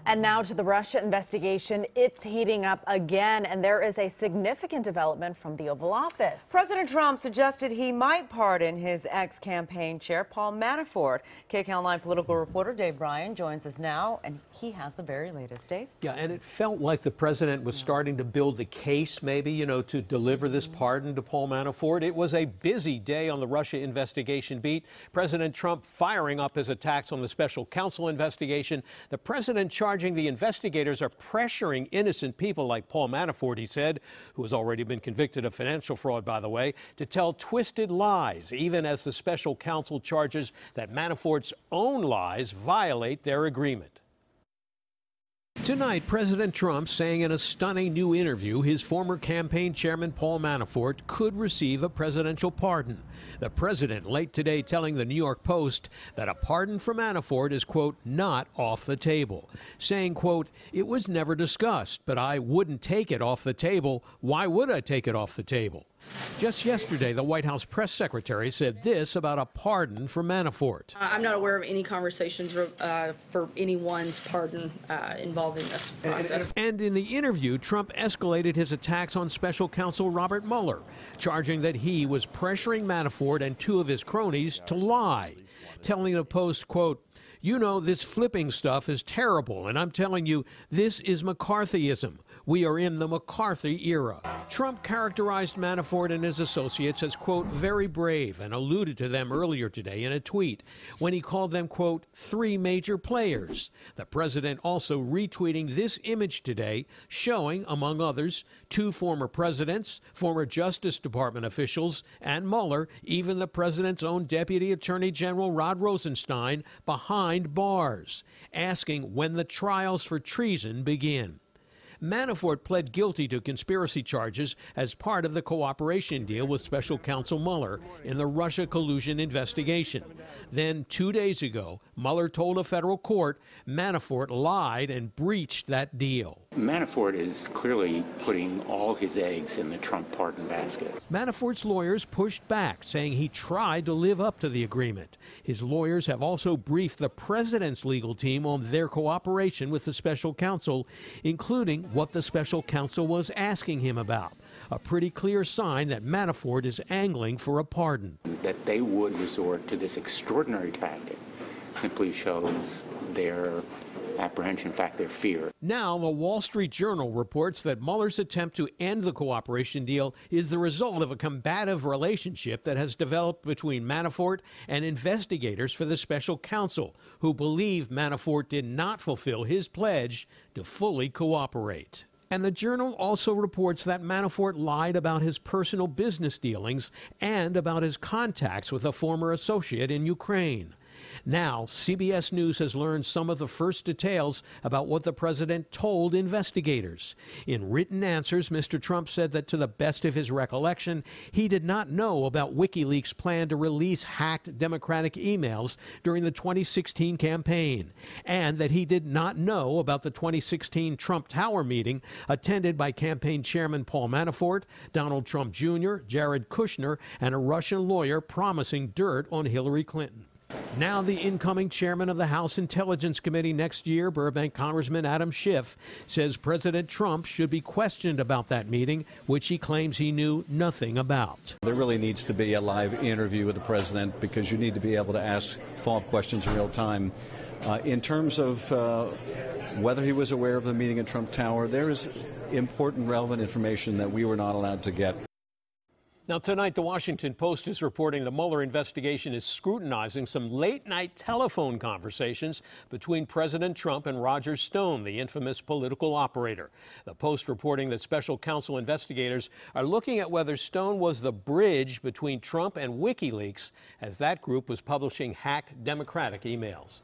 And now to the Russia investigation. It's heating up again, and there is a significant development from the Oval Office. President Trump suggested he might pardon his ex-campaign chair, Paul Manafort. KCAL 9 political reporter Dave Bryan joins us now, and he has the very latest. Dave? Yeah, and it felt like the president was starting to build the case, maybe, to deliver this pardon to Paul Manafort. It was a busy day on the Russia investigation beat. President Trump firing up his attacks on the special counsel investigation. The president charging the investigators are pressuring innocent people like Paul Manafort, he said, who has already been convicted of financial fraud, by the way, to tell twisted lies, even as the special counsel charges that Manafort's own lies violate their agreement. Tonight, President Trump saying in a stunning new interview his former campaign chairman Paul Manafort could receive a presidential pardon. The president late today telling the New York Post that a pardon for Manafort is, quote, not off the table, saying, quote, it was never discussed, but I wouldn't take it off the table. Why would I take it off the table? Just yesterday, the White House press secretary said this about a pardon for Manafort. I'm not aware of any conversations for anyone's pardon involving this process. And in the interview, Trump escalated his attacks on special counsel Robert Mueller, charging that he was pressuring Manafort and two of his cronies to lie, telling the Post, quote, you know, this flipping stuff is terrible, and I'm telling you, this is McCarthyism. We are in the McCarthy era. Trump characterized Manafort and his associates as, quote, very brave, and alluded to them earlier today in a tweet when he called them, quote, three major players. The president also retweeting this image today showing, among others, two former presidents, former Justice Department officials, and Mueller, even the president's own Deputy Attorney General Rod Rosenstein, behind bars, asking when the trials for treason begin. Manafort pled guilty to conspiracy charges as part of the cooperation deal with special counsel Mueller in the Russia collusion investigation. Then 2 days ago, Mueller told a federal court Manafort lied and breached that deal. Manafort is clearly putting all his eggs in the Trump pardon basket. Manafort's lawyers pushed back, saying he tried to live up to the agreement. His lawyers have also briefed the president's legal team on their cooperation with the special counsel, including what the special counsel was asking him about. A pretty clear sign that Manafort is angling for a pardon. That they would resort to this extraordinary tactic simply shows their apprehension, in fact, their fear. Now, the Wall Street Journal reports that Mueller's attempt to end the cooperation deal is the result of a combative relationship that has developed between Manafort and investigators for the special counsel, who believe Manafort did not fulfill his pledge to fully cooperate. And the Journal also reports that Manafort lied about his personal business dealings and about his contacts with a former associate in Ukraine. Now, CBS News has learned some of the first details about what the president told investigators. In written answers, Mr. Trump said that to the best of his recollection, he did not know about WikiLeaks' plan to release hacked Democratic emails during the 2016 campaign, and that he did not know about the 2016 Trump Tower meeting attended by campaign chairman Paul Manafort, Donald Trump Jr., Jared Kushner, and a Russian lawyer promising dirt on Hillary Clinton. Now the incoming chairman of the House Intelligence Committee next year, Burbank Congressman Adam Schiff, says President Trump should be questioned about that meeting, which he claims he knew nothing about. There really needs to be a live interview with the president because you need to be able to ask follow-up questions in real time. In terms of whether he was aware of the meeting at Trump Tower, there is important, relevant information that we were not allowed to get. Now, tonight, the Washington Post is reporting the Mueller investigation is scrutinizing some late-night telephone conversations between President Trump and Roger Stone, the infamous political operator. The Post reporting that special counsel investigators are looking at whether Stone was the bridge between Trump and WikiLeaks, as that group was publishing hacked Democratic emails.